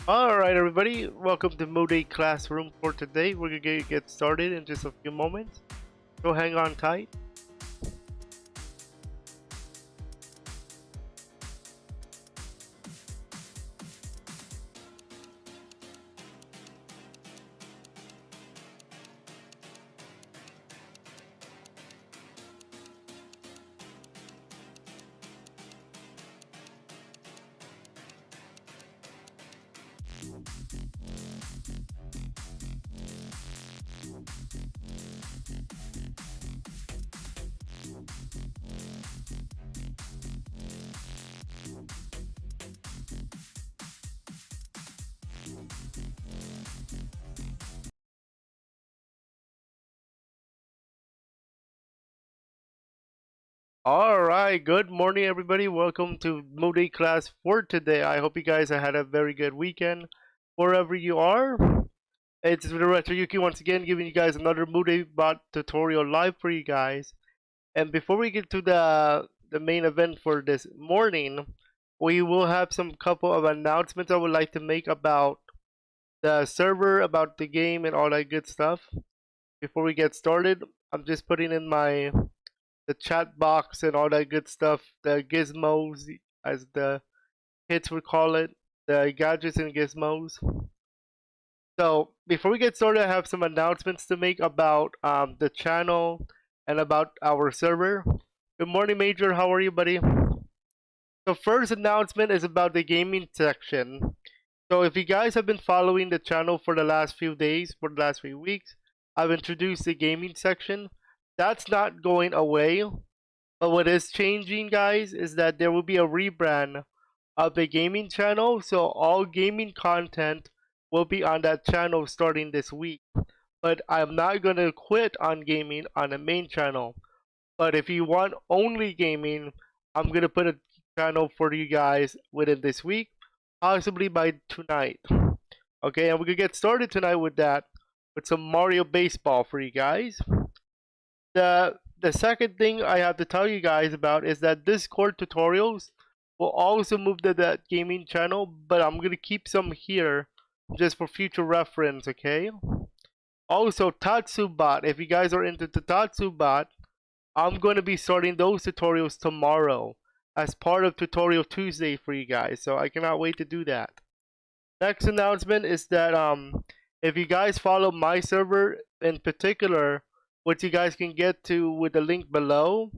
Alright everybody, welcome to Mudae classroom for today. We're gonna get started in just a few moments, so hang on tight. Alright, good morning everybody. Welcome to Mudae class for today. I hope you guys had a very good weekend wherever you are. It's Director Yuki once again giving you guys another Mudae bot tutorial live for you guys. And before we get to the main event for this morning, we will have some couple of announcements I would like to make about the server, about the game, and all that good stuff. Before we get started, I'm just putting in the chat box and all that good stuff, the gizmos, as the kids would call it, the gadgets and gizmos. So before we get started, I have some announcements to make about the channel and about our server. Good morning, Major. How are you, buddy? The first announcement is about the gaming section. So if you guys have been following the channel for the last few days, for the last few weeks, I've introduced the gaming section. That's not going away, but what is changing, guys, is that there will be a rebrand of the gaming channel. So all gaming content will be on that channel starting this week. But I'm not going to quit on gaming on the main channel. But if you want only gaming, I'm going to put a channel for you guys within this week, possibly by tonight. Okay, and we're going to get started tonight with that, with some Mario Baseball for you guys. The second thing I have to tell you guys about is that Discord tutorials will also move to that gaming channel, but I'm going to keep some here just for future reference, okay? Also, Tatsubot, if you guys are into the Tatsubot, I'm going to be starting those tutorials tomorrow as part of Tutorial Tuesday for you guys, so I cannot wait to do that. Next announcement is that if you guys follow my server in particular, which you guys can get to with the link below,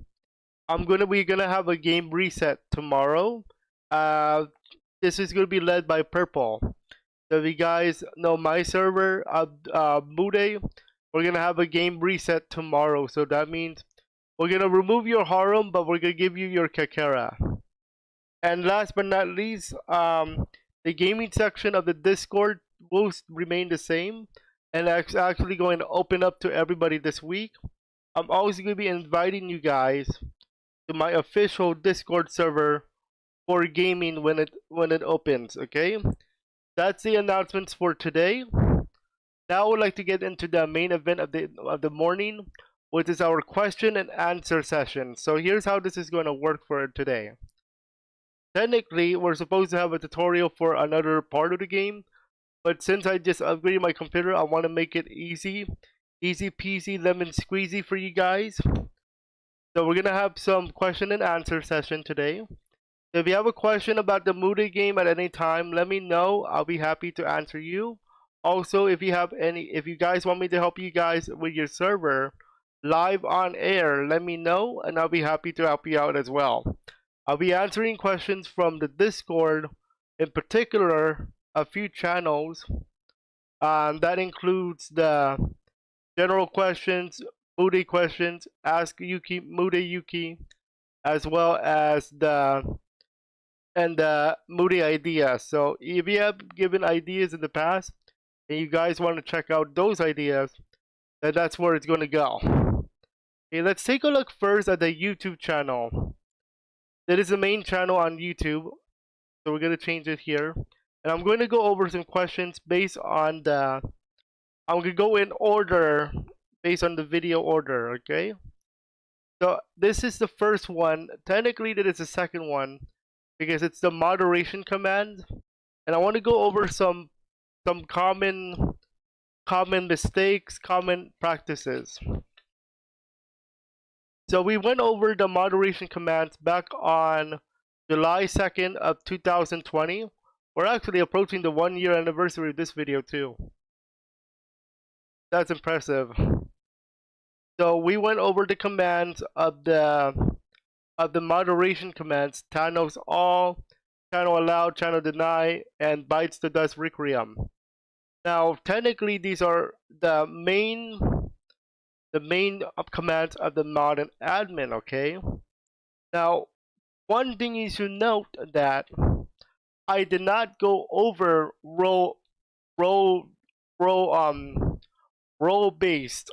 we're gonna have a game reset tomorrow. This is gonna be led by Purple. So if you guys know my server, Mudae, we're gonna have a game reset tomorrow. So that means we're gonna remove your Harum, but we're gonna give you your Kakera. And last but not least, the gaming section of the Discord will remain the same, and it's actually going to open up to everybody this week. I'm always going to be inviting you guys to my official Discord server for gaming when it opens. Okay, that's the announcements for today. Now I would like to get into the main event of the morning, which is our question and answer session. So here's how this is going to work for today. Technically, we're supposed to have a tutorial for another part of the game, but since I just upgraded my computer, I want to make it easy peasy lemon squeezy for you guys. So we're gonna have some question and answer session today. If you have a question about the Mudae game at any time, let me know. I'll be happy to answer you. Also, if you guys want me to help you guys with your server live on air, let me know, and I'll be happy to help you out as well. I'll be answering questions from the Discord, in particular a few channels. That includes the general questions, Mudae questions, Ask Yuki, Mudae Yuki, as well as the Mudae ideas. So if you have given ideas in the past and you guys want to check out those ideas, then that's where it's going to go. Okay, let's take a look first at the YouTube channel. That is the main channel on YouTube, so we're going to change it here. And I'm going to go over some questions based on I'm going to go in order based on the video order, okay? So this is the first one. Technically, that is the second one because it's the moderation command. and I want to go over some common mistakes, common practices. So we went over the moderation commands back on July 2nd of 2020. We're actually approaching the 1 year anniversary of this video too. That's impressive. So we went over the commands of the moderation commands: channels all, channel allow, channel deny, and bites the dust requiem. Now technically these are the main commands of the modern admin, okay? Now one thing you should note that I did not go over row row role based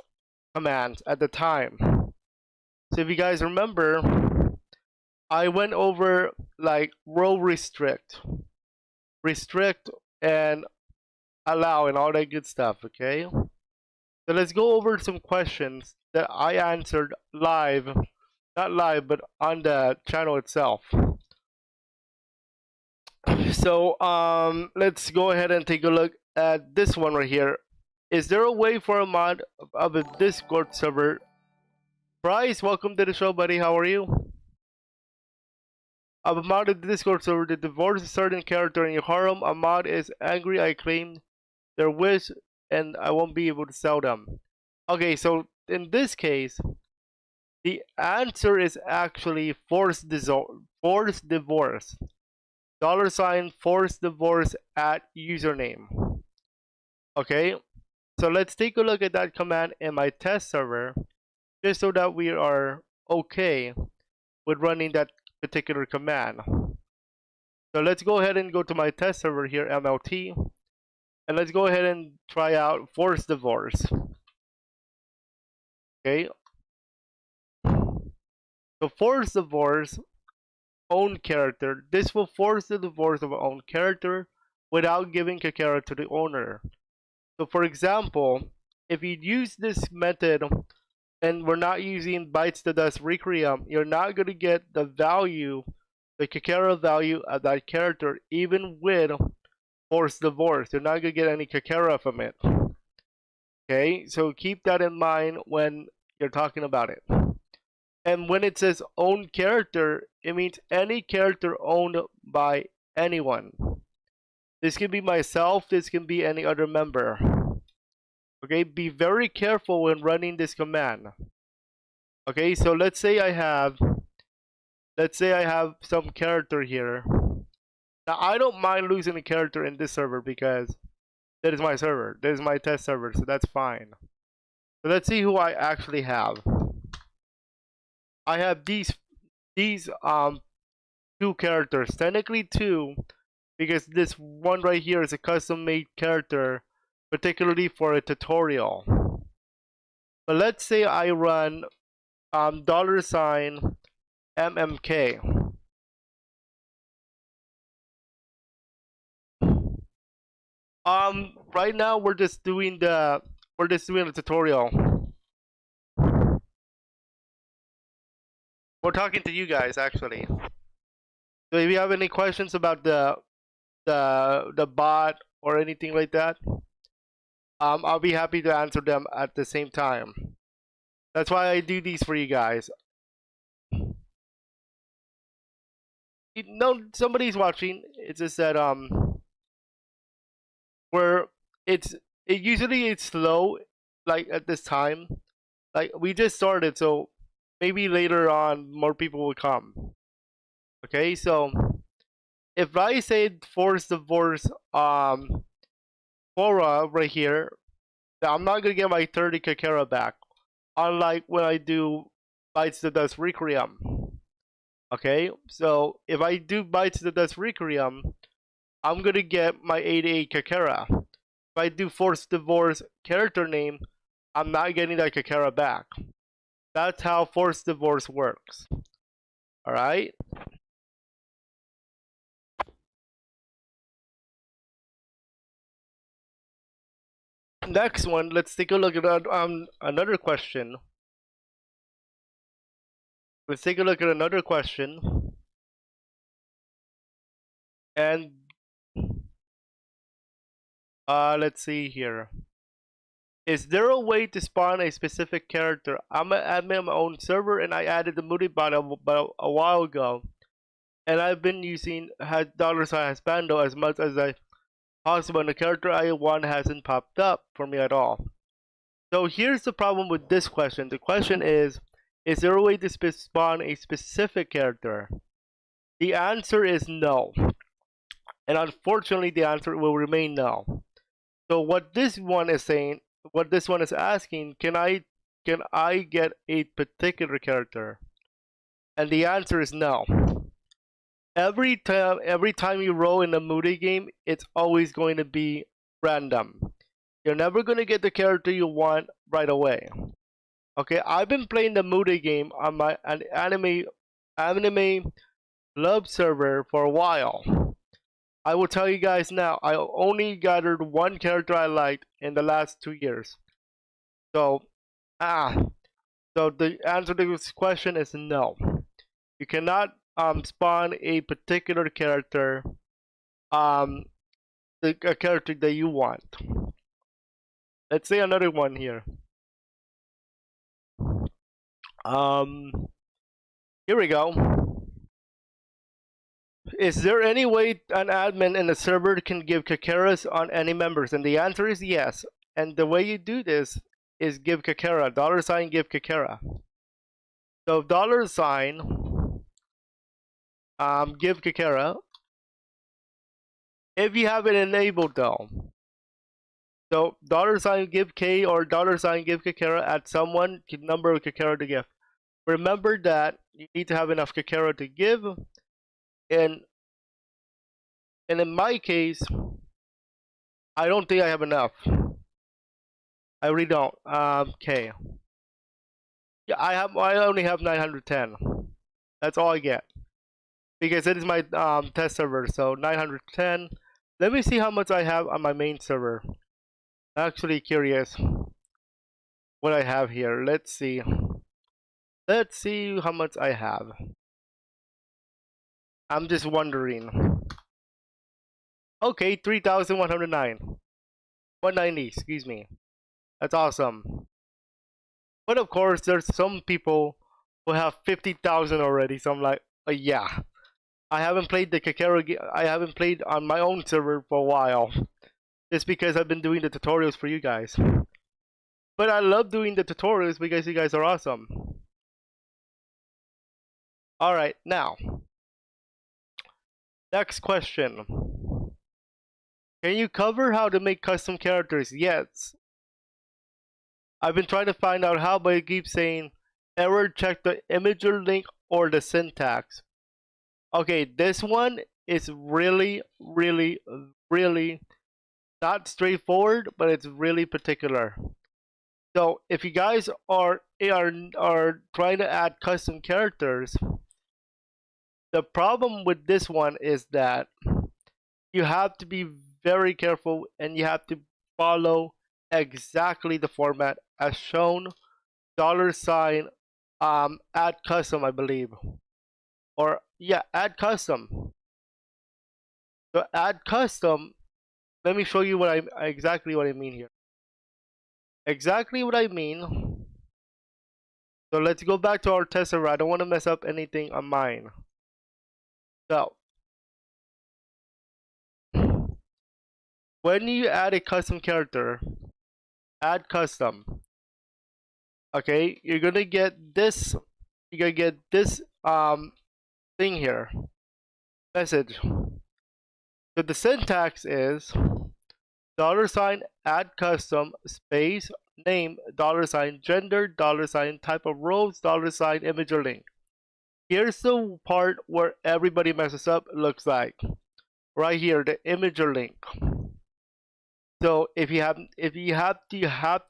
commands at the time. So if you guys remember, I went over like row restrict, and allow, and all that good stuff, okay? So let's go over some questions that I answered live, not live, but on the channel itself. So let's go ahead and take a look at this one right here. Is there a way for a mod of a Discord server? Bryce, welcome to the show, buddy. How are you? Of a mod of the Discord server to divorce a certain character in your harem. A mod is angry. I claim their wish, and I won't be able to sell them. Okay, so in this case, the answer is actually forced divorce. $ forced divorce at username. Okay, so let's take a look at that command in my test server, just so that we are okay with running that particular command. So let's go ahead and go to my test server here, MLT, and let's go ahead and try out forced divorce. Okay, so forced divorce, own character. This will force the divorce of our own character without giving Kakera to the owner. So for example, if you use this method and we're not using bites the dust requiem, you're not going to get the value, the Kakera value of that character, even with forced divorce. You're not going to get any Kakera from it. Okay, so keep that in mind when you're talking about it. And when it says own character, it means any character owned by anyone. This can be myself, this can be any other member. Okay, be very careful when running this command. Okay, so let's say I have some character here. Now I don't mind losing a character in this server because that is my server. That is my test server, so that's fine. So let's see who I actually have. I have these two characters, technically two, because this one right here is a custom made character particularly for a tutorial. But let's say I run $MMK. Right now we're just doing the tutorial. We're talking to you guys actually. So if you have any questions about the bot or anything like that, I'll be happy to answer them at the same time. That's why I do these for you guys. No, somebody's watching. It's just that where it usually it's slow, like at this time. Like we just started, so maybe later on more people will come. Okay, so if I say force divorce Quora right here, I'm not gonna get my 30 Kakera back. Unlike when I do bites the dust requiem. Okay, so if I do bites the dust requiem, I'm gonna get my 88 Kakera. If I do forced divorce character name, I'm not getting that Kakera back. That's how forced divorce works. Alright? Next one, let's take a look at another question. Let's take a look at another question. And Let's see here. Is there a way to spawn a specific character? I'm an admin on my own server, and I added the Mudae bot about a while ago, and I've been using $sign Husbando as much as I possible, and the character I want hasn't popped up for me at all. So here's the problem with this question. The question is there a way to spawn a specific character? The answer is no. And unfortunately, the answer will remain no. So what this one is saying, what this one is asking, can I get a particular character? And the answer is no. Every time you roll in a Mudae game, it's always going to be random. You're never going to get the character you want right away. Okay, I've been playing the Mudae game on my anime love server for a while. I will tell you guys now, I only gathered one character I liked in the last 2 years. So, so the answer to this question is no. You cannot spawn a particular character, a character that you want. Let's say another one here. Here we go. Is there any way an admin in a server can give Kakeras on any members? And the answer is yes. And the way you do this is give Kakera, $ give Kakera. So $ give Kakera. If you have it enabled though. So $ give K or $ give Kakera at someone number of Kakera to give. Remember that you need to have enough Kakera to give. And in my case, I don't think I have enough. I really don't. Okay. Yeah, I only have 910. That's all I get. Because it is my test server, so 910. Let me see how much I have on my main server. Actually curious what I have here. Let's see. Let's see how much I have. I'm just wondering. Okay, 3,109. 190, excuse me. That's awesome. But of course, there's some people who have 50,000 already, so I'm like, yeah. I haven't played the Kakera I haven't played on my own server for a while. It's because I've been doing the tutorials for you guys. But I love doing the tutorials because you guys are awesome. Alright, now. Next question. Can you cover how to make custom characters? Yes. I've been trying to find out how, but it keeps saying error, check the imager link or the syntax. Okay, this one is really not straightforward, but it's really particular. So if you guys are trying to add custom characters, the problem with this one is that you have to be very careful and you have to follow exactly the format as shown. $ add custom, I believe, or yeah, add custom. So add custom. Let me show you what exactly what I mean here. Exactly what I mean. So let's go back to our test server. I don't want to mess up anything on mine. So when you add a custom character, add custom. Okay, you're gonna get this. You're gonna get this thing here. Message. So the syntax is $ add custom space name $ gender $ type of roles $ image or link. Here's the part where everybody messes up. Looks like right here, the image or link. So if you have to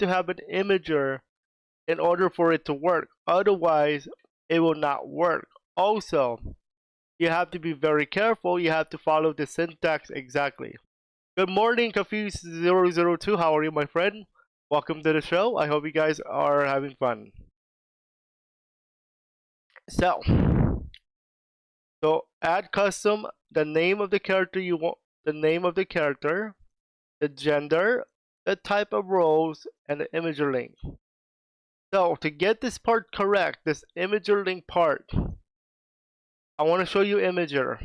have an imager in order for it to work. Otherwise, it will not work. Also, you have to be very careful. You have to follow the syntax exactly. Good morning, Confused002. How are you, my friend? Welcome to the show. I hope you guys are having fun. So add custom, the name of the character you want, the name of the character. the gender, the type of roles, and the imager link. So to get this part correct, this imager link part, I want to show you imager.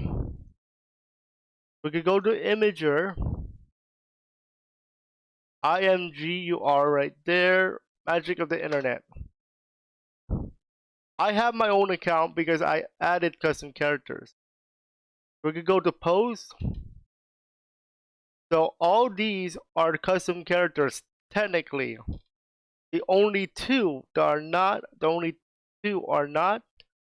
We could go to imager, IMGUR right there, magic of the internet. I have my own account because I added custom characters. We could go to post. So all these are custom characters technically. The only two are not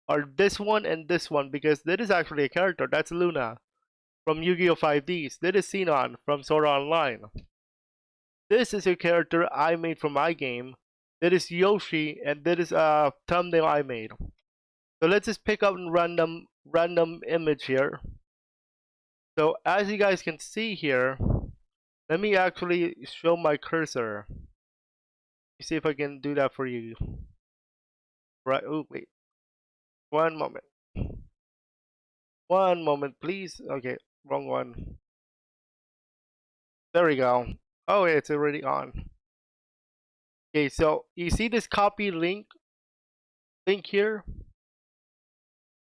are this one and this one because that is actually a character. That's Luna from Yu-Gi-Oh! 5Ds. That is Xenon from Sword Art Online. This is a character I made for my game. That is Yoshi, and that is a thumbnail I made. So let's just pick up a random image here. So as you guys can see here, let me actually show my cursor. See if I can do that for you. Right, oh wait. One moment. One moment, please. Okay, wrong one. There we go. Oh, yeah, it's already on. Okay, so you see this copy link here?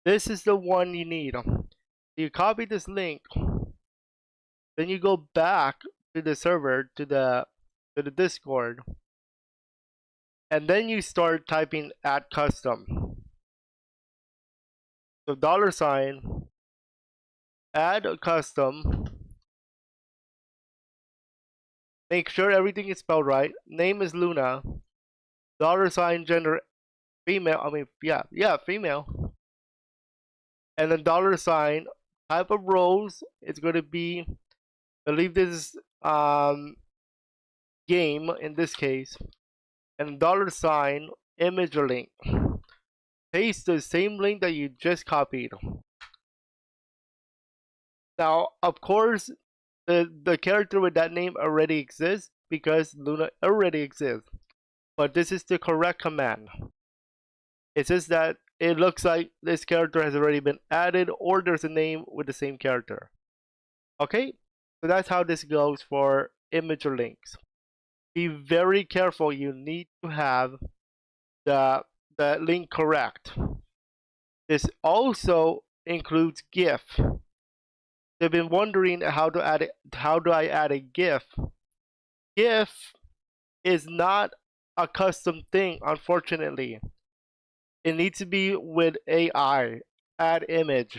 This is the one you need. You copy this link, then you go back to the server, to the Discord, and then you start typing add custom. So $, add a custom. Make sure everything is spelled right. Name is Luna. $, gender female. I mean, yeah, female. And then $, type of roles. It's going to be, I believe this is game in this case. And $, image link. Paste the same link that you just copied. Now, of course, the character with that name already exists because Luna already exists. But this is the correct command. It says that it looks like this character has already been added or there's a name with the same character. Okay, so that's how this goes for imager links. Be very careful. You need to have the link correct. This also includes GIF. They've been wondering how to add it. How do I add a GIF? GIF is not a custom thing, unfortunately. It needs to be with AI, add image.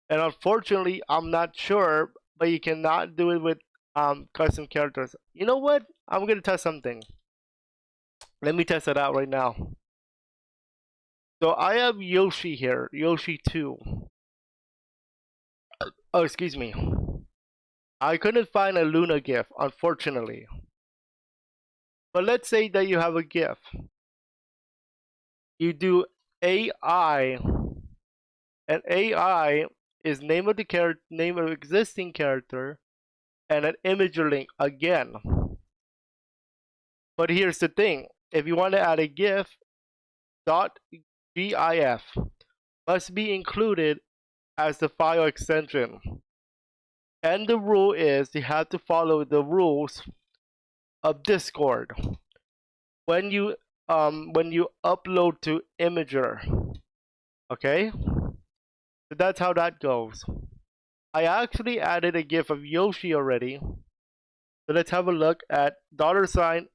And unfortunately, I'm not sure, but you cannot do it with custom characters. You know what? I'm gonna test something. Let me test it out right now. So I have Yoshi here, Yoshi 2. Oh, excuse me. I couldn't find a Luna GIF, unfortunately. But let's say that you have a GIF. You do AI, and AI is name of the character, name of existing character, and an imager link again. But here's the thing: if you want to add a GIF, .gif must be included as the file extension. And the rule is you have to follow the rules of Discord when you upload to Imager. Okay? So that's how that goes. I actually added a GIF of Yoshi already. So let's have a look at $,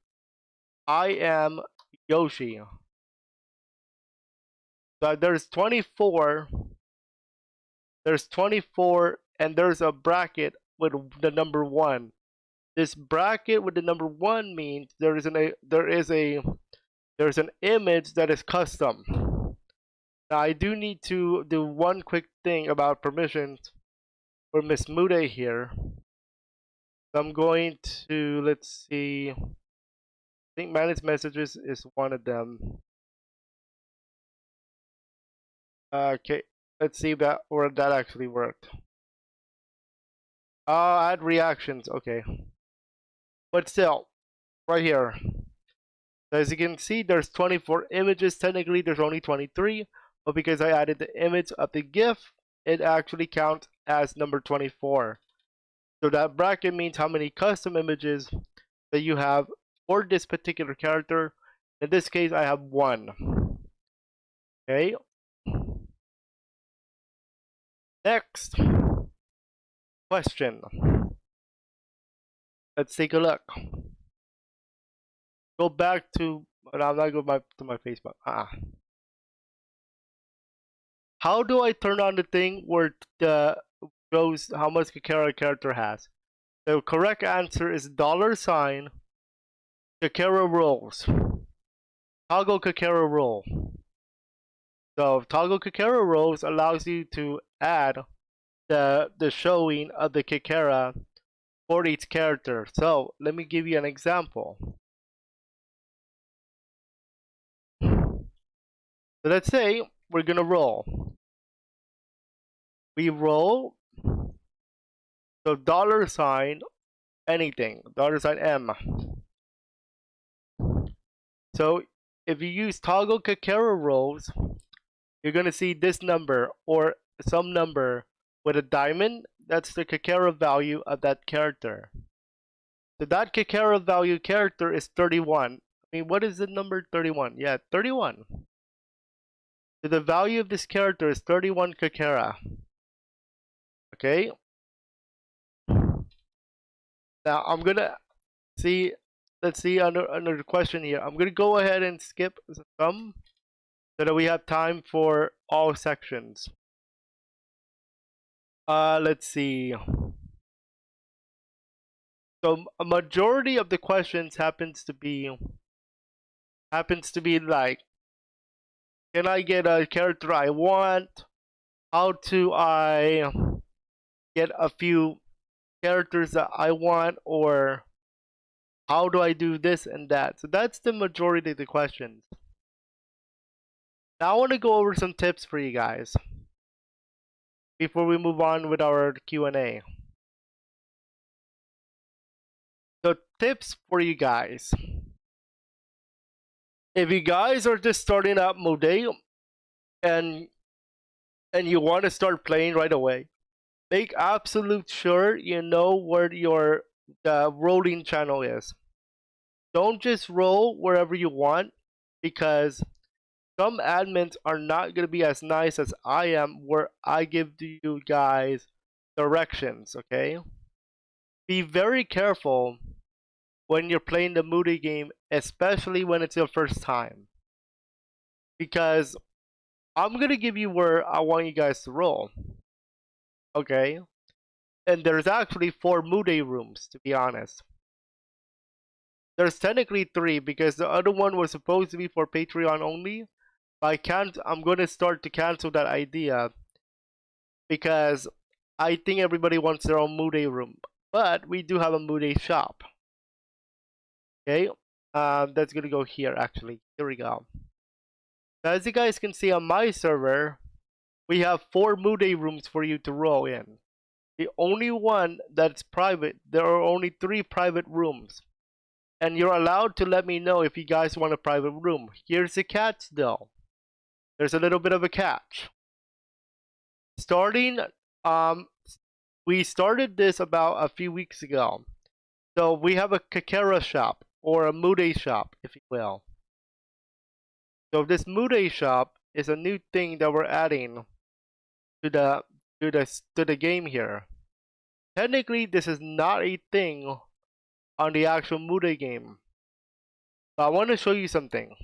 I am Yoshi. So there's 24. There's 24 and there's a bracket with the number 1. This bracket with the number 1 means there's an image that is custom. Now I do need to do one quick thing about permissions for Miss Mudae here. So I'm going to, let's see, I think manage messages is one of them. Okay, let's see that where that actually worked. Add reactions, okay. But still, right here. As you can see, there's 24 images. Technically, there's only 23, but because I added the image of the GIF, it actually counts as number 24. So that bracket means how many custom images that you have for this particular character. In this case, I have one. Okay. Next question. Let's take a look. Go back to. No, I'm not going back to my Facebook. How do I turn on the thing where the shows how much Kakera character has? The correct answer is $sign Kakera rolls. Toggle Kakera roll. So toggle Kakera rolls allows you to add the showing of the Kakera for each character. So let me give you an example. So let's say we're gonna roll. We roll. So $sign anything. $sign M. So if you use toggle Kakera rolls, you're gonna see this number or some number with a diamond. That's the Kakera value of that character. So that Kakera value character is 31. I mean, what is the number 31? Yeah, 31. So the value of this character is 31 Kakera. Okay. Now I'm gonna see. Let's see under the question here. I'm gonna go ahead and skip some so that we have time for all sections. Let's see. So a majority of the questions happens to be like, can I get a character I want? How do I get a few characters that I want? Or how do I do this and that? So that's the majority of the questions. Now I want to go over some tips for you guys before we move on with our Q&A. So tips for you guys. If you guys are just starting out Mudae and you want to start playing right away, make absolute sure you know where your rolling channel is. Don't just roll wherever you want, because some admins are not going to be as nice as I am, where I give you guys directions, okay? Be very careful when you're playing the Mudae game, especially when it's your first time, because I'm going to give you where I want you guys to roll, okay? And there's actually 4 Mudae rooms, to be honest. There's technically 3 because the other one was supposed to be for Patreon only. I'm going to start to cancel that idea because I think everybody wants their own Mudae room. But we do have a Mudae shop. Okay, that's going to go here actually. Here we go. Now, as you guys can see on my server, we have 4 Mudae rooms for you to roll in. The only one that's private, there are only 3 private rooms. And you're allowed to let me know if you guys want a private room. Here's the catch though. There's a little bit of a catch. We started this about a few weeks ago. So we have a Kakera shop, or a Mudae shop, if you will. So this Mudae shop is a new thing that we're adding to the game here. Technically, this is not a thing on the actual Mudae game, but I want to show you something.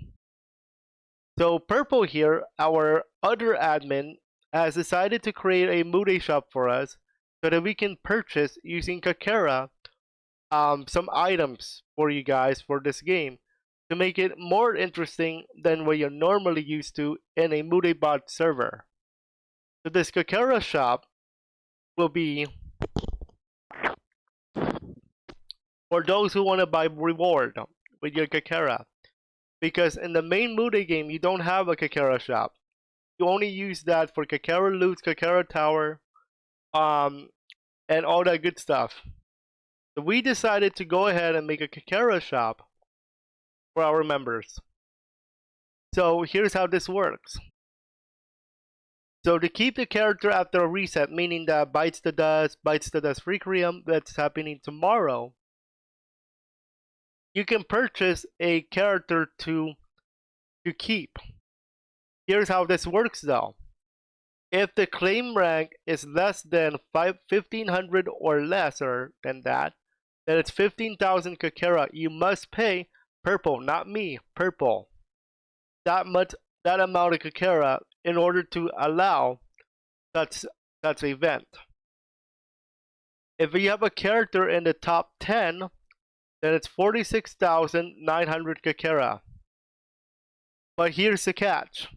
So Purple here, our other admin, has decided to create a Mudae shop for us so that we can purchase using Kakera some items for you guys for this game to make it more interesting than what you're normally used to in a Mudae bot server. So this Kakera shop will be for those who want to buy reward with your Kakera. Because in the main Mudae game, you don't have a Kakera shop. You only use that for Kakera loot, Kakera tower, and all that good stuff. So we decided to go ahead and make a Kakera shop for our members. So here's how this works. So to keep the character after a reset, meaning that bites the dust requiem that's happening tomorrow, you can purchase a character to keep. Here's how this works though. If the claim rank is less than 1500 or lesser than that, then it's 15,000 Kakera. You must pay purple, not me, purple. That amount of Kakera in order to allow that event. If you have a character in the top 10, then it's 46,900 Kakera. But here's the catch.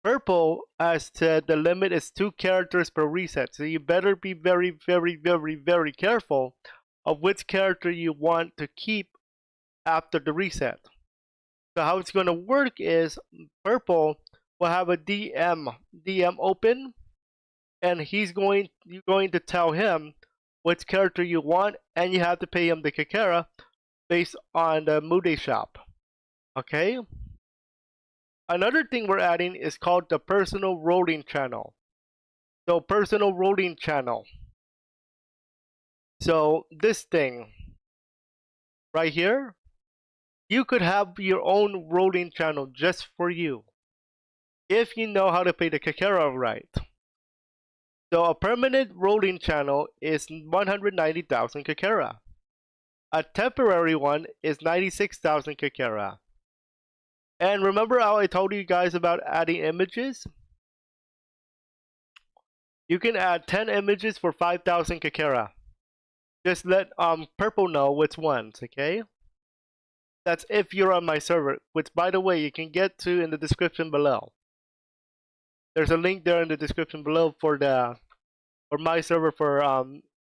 Purple has said the limit is 2 characters per reset, so you better be very, very, very, very careful of which character you want to keep after the reset. So how it's going to work is Purple will have a DM open, and you're going to tell him which character you want, and you have to pay him the Kakera based on the Mudae shop. Okay? Another thing we're adding is called the personal rolling channel. So personal rolling channel. So this thing right here, you could have your own rolling channel just for you if you know how to pay the Kakera right. So a permanent rolling channel is 190,000 Kakera. A temporary one is 96,000 Kakera. And remember how I told you guys about adding images? You can add 10 images for 5,000 Kakera. Just let Purple know which ones, okay? That's if you're on my server, which by the way you can get to in the description below. There's a link there in the description below for my server for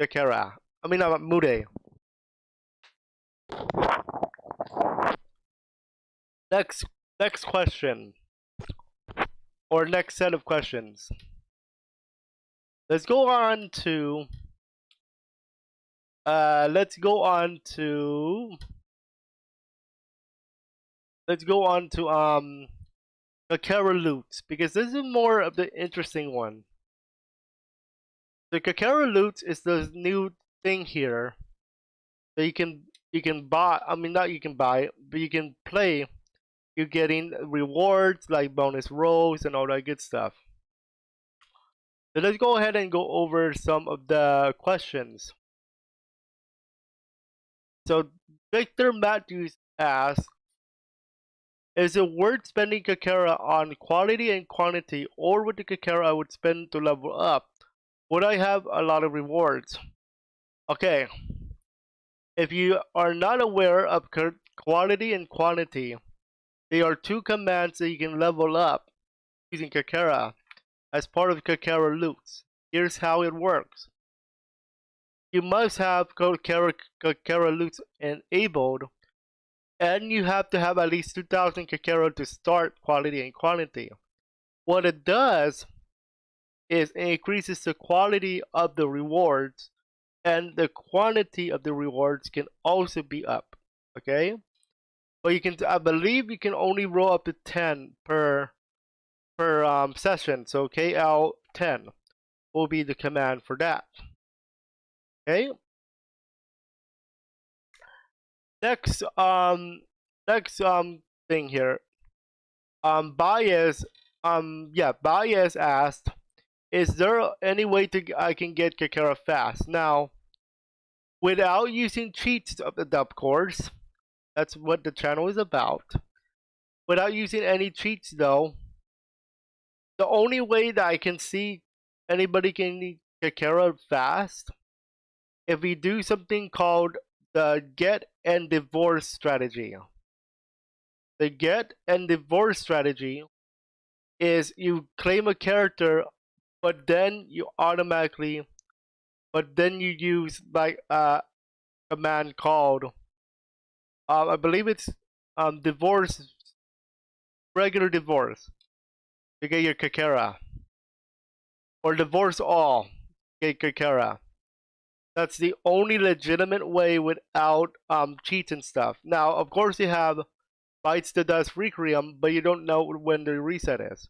Kakera. I mean Mudae. Next question. Or next set of questions. Let's go on to Kakera loots, because this is more of the interesting one. The Kakera loots is the new thing here that you can buy. I mean, not you can buy, but you can play. You're getting rewards like bonus rolls and all that good stuff. So let's go ahead and go over some of the questions. So Victor Matthews asks, is it worth spending Kakera on quality and quantity, or with the Kakera I would spend to level up? Would I have a lot of rewards? Okay, if you are not aware of quality and quantity, they are 2 commands that you can level up using Kakera as part of Kakera loots. Here's how it works. You must have Kakera loots enabled, and you have to have at least 2,000 Kakera to start quality and quantity. What it does is it increases the quality of the rewards, and the quantity of the rewards can also be up. Okay? But I believe you can only roll up to 10 per session. So KL10 will be the command for that. Okay. Next thing here. Bias asked, is there any way I can get Kakera fast? Now, without using cheats of course. That's what the channel is about. Without using any cheats though, the only way that I can see anybody can Kakera fast, if we do something called the get and divorce strategy. The get and divorce strategy is you claim a character, but then you use like a command called I believe it's divorce, regular divorce to get your Kakera, or divorce all to get Kakera. That's the only legitimate way without cheats and stuff. Now, of course, you have bites the dust requiem, but you don't know when the reset is.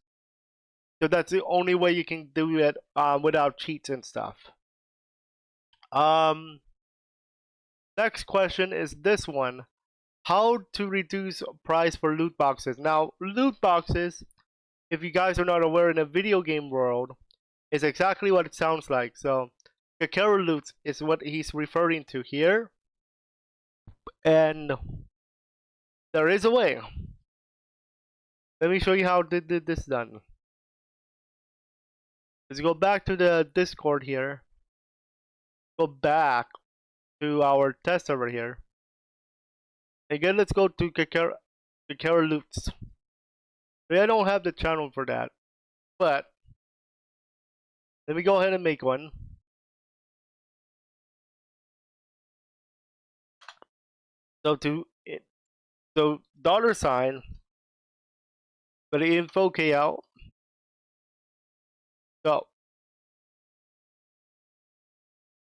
So that's the only way you can do it without cheats and stuff. Um, Next question is this one. How to reduce price for loot boxes. Now, loot boxes, if you guys are not aware, in a video game world, is exactly what it sounds like. So, Kakero loot is what he's referring to here. And there is a way. Let me show you how did this done. Let's go back to the Discord here. Go back to our test server here. Again, let's go to Kakero loots. I don't have the channel for that, but let me go ahead and make one. So dollar sign, but the info KL. So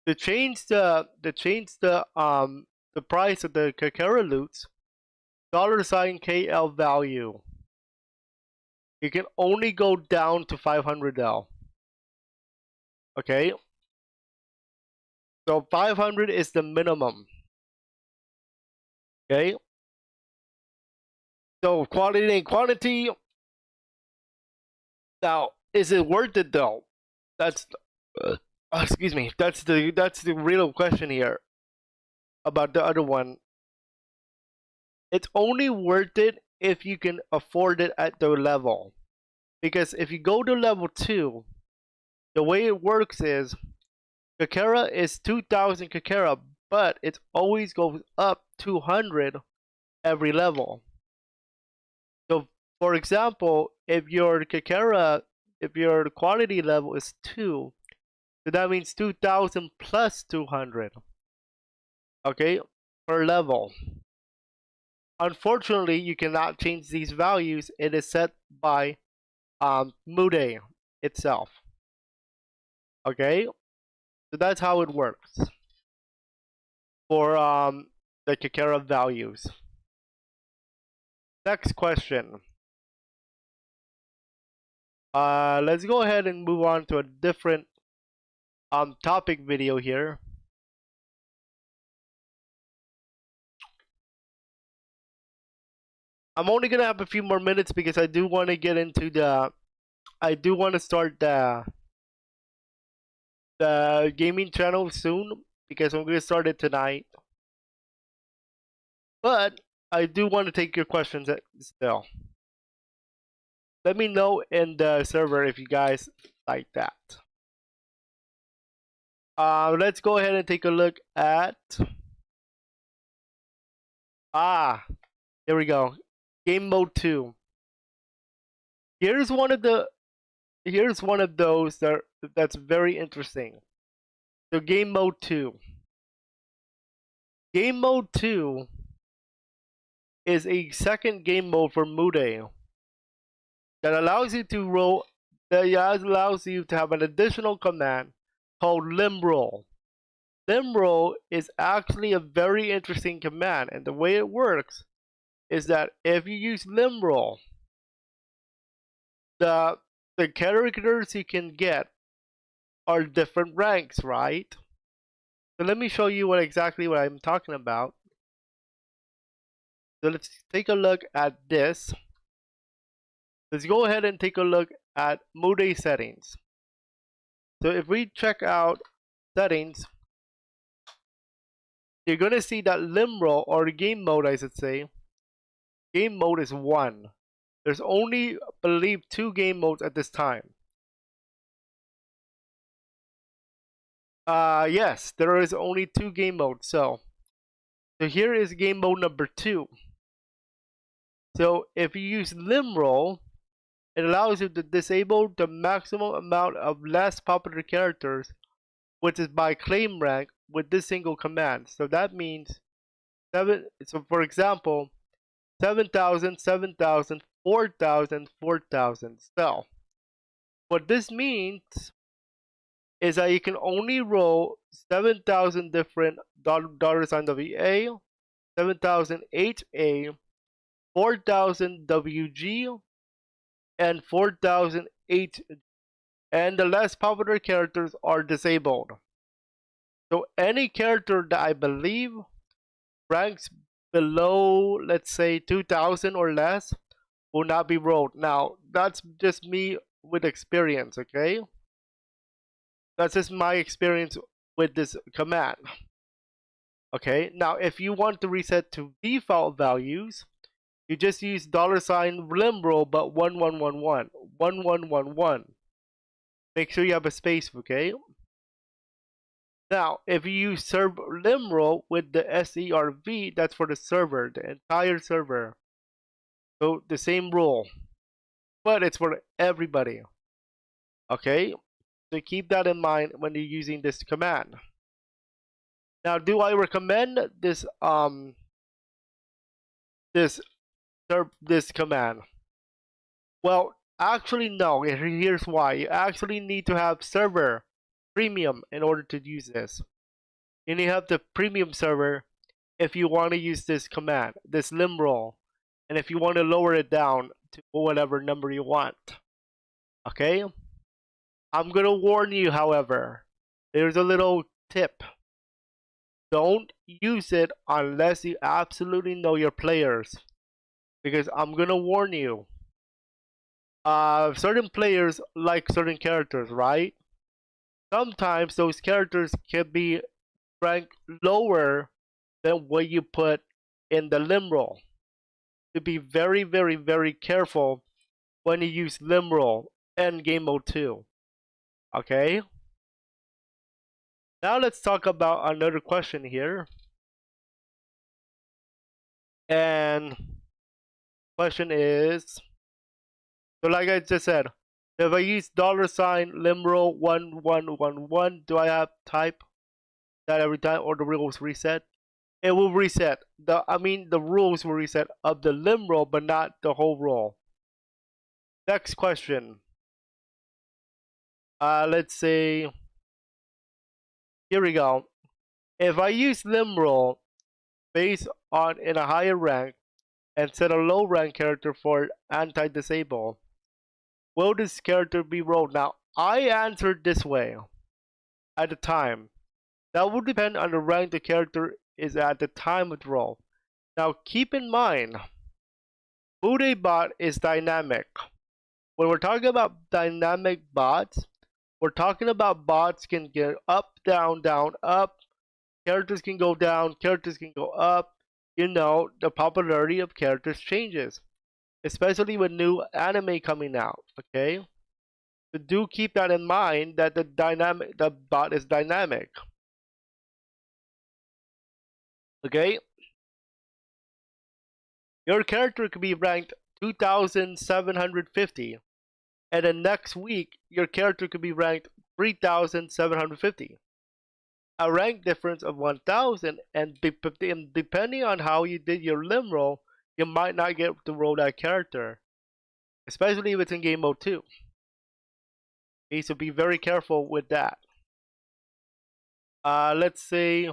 to change the price of the Kakera loots, dollar sign KL value. You can only go down to 500L. Okay. So 500 is the minimum. Okay. So quality and quantity. Now, is it worth it though? That's excuse me. That's the real question here about the other one. It's only worth it if you can afford it at the level. Because if you go to level 2, the way it works is Kakera is 2000 Kakera, but it always goes up 200 every level. So for example, if your quality level is 2, so that means 2000 plus 200. Okay, per level. Unfortunately, you cannot change these values. It is set by Mudae itself. Okay, so that's how it works for the Kakera values. Next question. Let's go ahead and move on to a different topic video here. I'm only gonna have a few more minutes because I do want to get into I do want to start the gaming channel soon because I'm gonna start it tonight. But I do want to take your questions still. Let me know in the server if you guys like that. Let's go ahead and take a look at here we go. Game mode 2. Here's one of those that's very interesting. So game mode 2. Game mode 2 is a second game mode for Mudae that allows you to have an additional command called limroll. Limroll is actually a very interesting command, and the way it works is that if you use limroll, the characters you can get are different ranks, right? So let me show you exactly what I'm talking about. So let's take a look at this. Let's go ahead and take a look at Mudae settings. So if we check out settings, you're going to see that limroll, or game mode I should say, game mode is 1. There's only, I believe, 2 game modes at this time. Yes, there is only 2 game modes. So here is game mode number 2. So if you use limroll, it allows you to disable the maximum amount of less popular characters, which is by claim rank, with this single command. So that means so for example, 7,000, 7,000, 4,000, 4,000. So what this means is that you can only roll 7,000 different $sign WA, 7,000 HA, 4,000 WG, and 4,000 8, and the less popular characters are disabled. So any character that I believe ranks below, let's say 2000 or less, will not be rolled. Now, that's just me with experience, okay? That's just my experience with this command. Okay, now if you want to reset to default values, you just use $limroll but 1111. Make sure you have a space, okay? Now, if you use serve limroll with the serv, that's for the server, the entire server. So the same rule, but it's for everybody. Okay, so keep that in mind when you're using this command. Now, do I recommend this this command? Well, actually no. Here's why. You actually need to have server premium in order to use this. You need to have the premium server if you want to use this command, this limroll, and if you want to lower it down to whatever number you want. Okay? I'm gonna warn you, however, there's a little tip. Don't use it unless you absolutely know your players. Because I'm gonna warn you. Certain players like certain characters, right? Sometimes those characters can be ranked lower than what you put in the limroll. To be very, very, very careful when you use limroll and game mode 2. Okay? Now let's talk about another question here. And question is, so like I just said, if I use $limroll 1111, do I have type that every time or the rules reset? It will reset. The rules will reset of the limroll, but not the whole roll. Next question. Let's say, here we go. If I use limroll based on in a higher rank and set a low rank character for anti-disable, will this character be rolled? Now, I answered this way at the time. That would depend on the rank the character is at the time of the roll. Now, keep in mind, Mudae bot is dynamic. When we're talking about dynamic bots, we're talking about bots can get up, down, down, up. Characters can go down, characters can go up. You know, the popularity of characters changes, especially with new anime coming out. Okay, so do keep that in mind that the bot is dynamic. Okay, your character could be ranked 2,750, and the next week your character could be ranked 3,750. A rank difference of 1,000, and depending on how you did your limb roll, you might not get to roll that character, especially if it's in game mode 2. Okay, so be very careful with that. Let's see.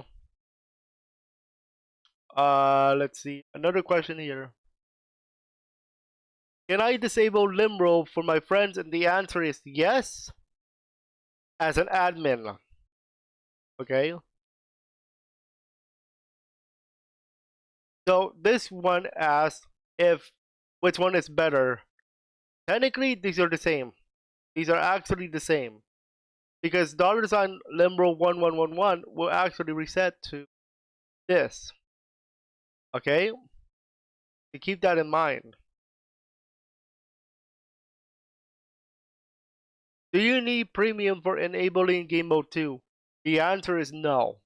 Let's see. Another question here. Can I disable limb roll for my friends? And the answer is yes, as an admin. Okay. So this one asks if which one is better. Technically, these are the same. These are actually the same because $limroll 1111 will actually reset to this. Okay, so keep that in mind. Do you need premium for enabling game mode 2? The answer is no.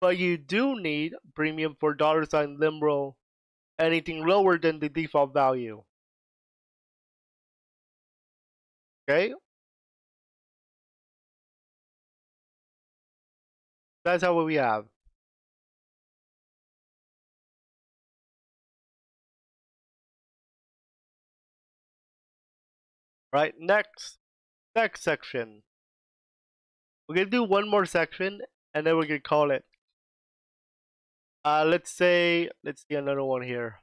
But you do need premium for $limroll anything lower than the default value. Okay? That's how we have. Right, next section. We're gonna do one more section and then we're gonna call it. Let's see another one here.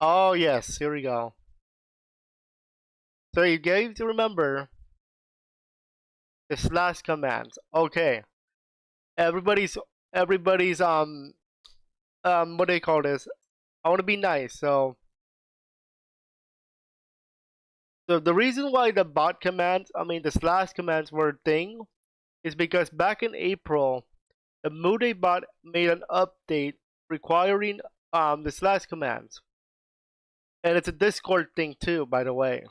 Oh yes, here we go. So you gave to remember the slash commands. Okay, everybody's everybody's what do they call this? I want to be nice. So the reason why the bot commands, I mean the slash commands were a thing, is because back in April, the Mudae bot made an update requiring the slash commands, and it's a Discord thing too, by the way.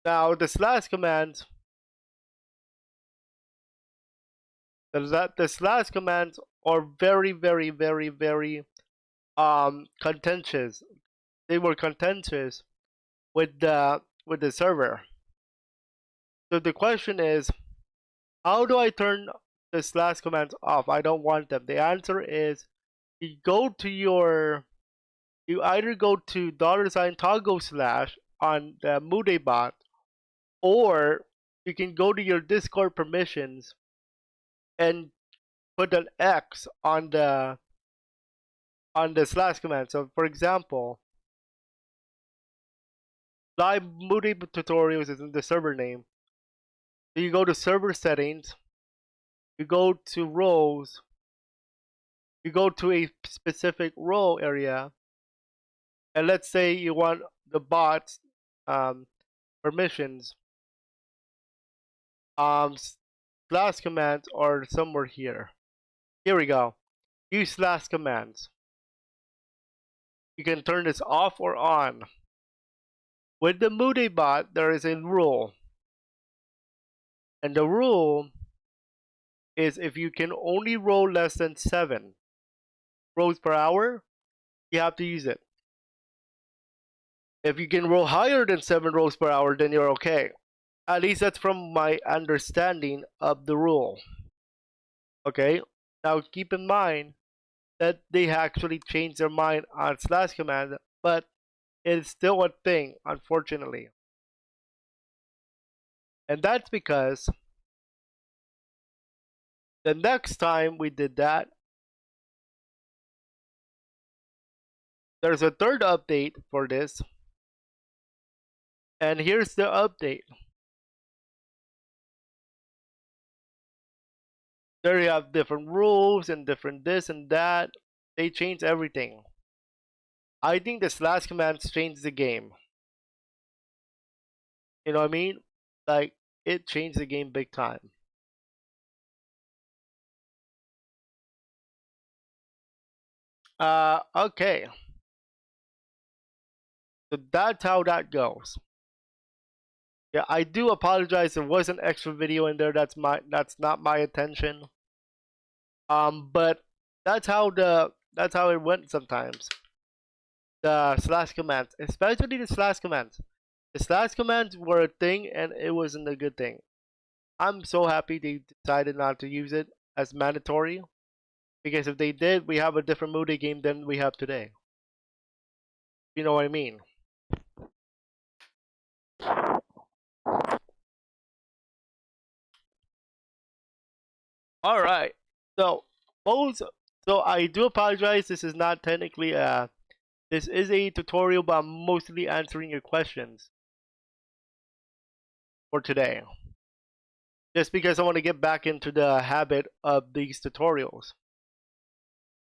Now the slash commands, the slash commands are very, very, very, very contentious. They were contentious with the server. So the question is, how do I turn the slash commands off? I don't want them. The answer is you go to your you either go to $ toggle slash on the Mudae bot, or you can go to your Discord permissions and put an X on the slash command. So for example, live Mudae tutorials is in the server name. So you go to server settings, you go to roles, you go to a specific role area, and let's say you want the bot's permissions, slash commands are somewhere here. Here we go. Use slash commands. You can turn this off or on. With the Mudae bot, there is a rule. And the rule is if you can only roll less than 7 rolls per hour, you have to use it. If you can roll higher than 7 rolls per hour, then you're okay. At least that's from my understanding of the rule. Okay? Now keep in mind that they actually changed their mind on slash command, but it's still a thing, unfortunately. And that's because the next time we did that, there's a third update for this. And here's the update. There you have different rules and different this and that. They changed everything. I think the slash commands changed the game. You know what I mean? Like, it changed the game big time. Okay. So that's how that goes. Yeah, I do apologize. There was an extra video in there. That's not my intention. But that's how it went sometimes. The slash commands, especially the slash commands. The slash commands were a thing, and it wasn't a good thing. I'm so happy they decided not to use it as mandatory, because if they did, we have a different Mudae game than we have today. You know what I mean? All right. So most so I do apologize. This is not technically this is a tutorial, but I'm mostly answering your questions for today. Just because I want to get back into the habit of these tutorials.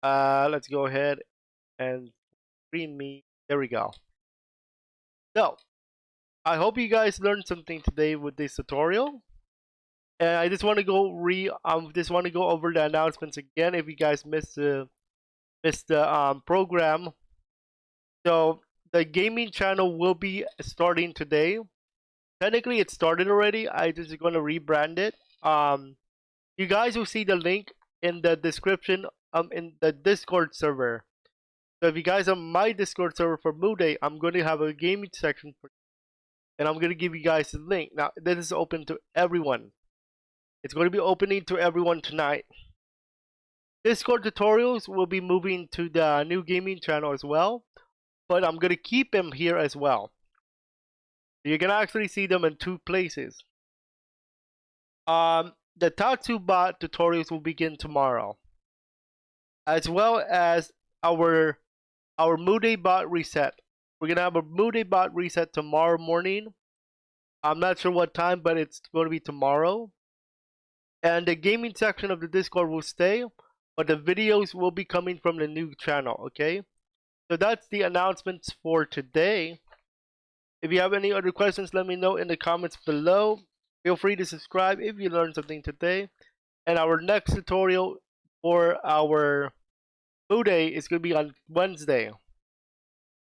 Let's go ahead and screen me. There we go. So I hope you guys learned something today with this tutorial. And I just want to go over the announcements again if you guys missed the program. So the gaming channel will be starting today. Technically, it started already. I just going to rebrand it. You guys will see the link in the description in the Discord server. So if you guys are my Discord server for Mudae, I'm going to have a gaming section for you, and I'm going to give you guys the link. Now this is open to everyone. It's going to be opening to everyone tonight. Discord tutorials will be moving to the new gaming channel as well, but I'm going to keep them here as well. You can actually see them in 2 places. The Tatsu bot tutorials will begin tomorrow, as well as our Mudae bot reset. We're gonna have a Mudae bot reset tomorrow morning. I'm not sure what time, but it's going to be tomorrow. And the gaming section of the Discord will stay, but the videos will be coming from the new channel, okay? So that's the announcements for today. If you have any other questions, let me know in the comments below. Feel free to subscribe if you learned something today. And our next tutorial for our Mudae is going to be on Wednesday.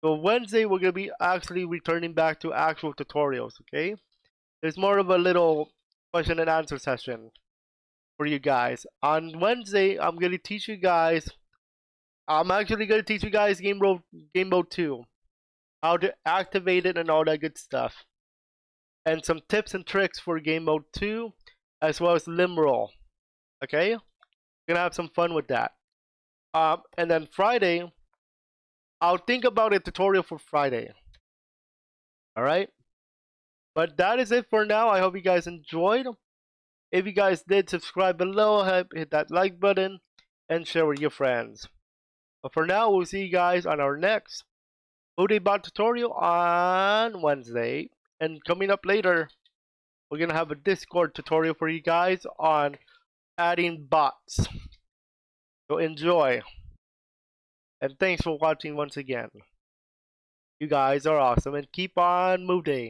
So Wednesday, we're going to be actually returning back to actual tutorials, okay? There's more of a little question and answer session for you guys. On Wednesday, I'm going to teach you guys, I'm actually going to teach you guys Game Mode 2. How to activate it and all that good stuff. And some tips and tricks for Game Mode 2, as well as Limb Roll. Okay? We're going to have some fun with that. And then Friday, I'll think about a tutorial for Friday. Alright? But that is it for now. I hope you guys enjoyed. If you guys did, subscribe below, hit that like button, and share with your friends. But for now, we'll see you guys on our next Mudae bot tutorial on Wednesday. And coming up later, we're going to have a Discord tutorial for you guys on adding bots. So enjoy. And thanks for watching once again. You guys are awesome and keep on Mudae.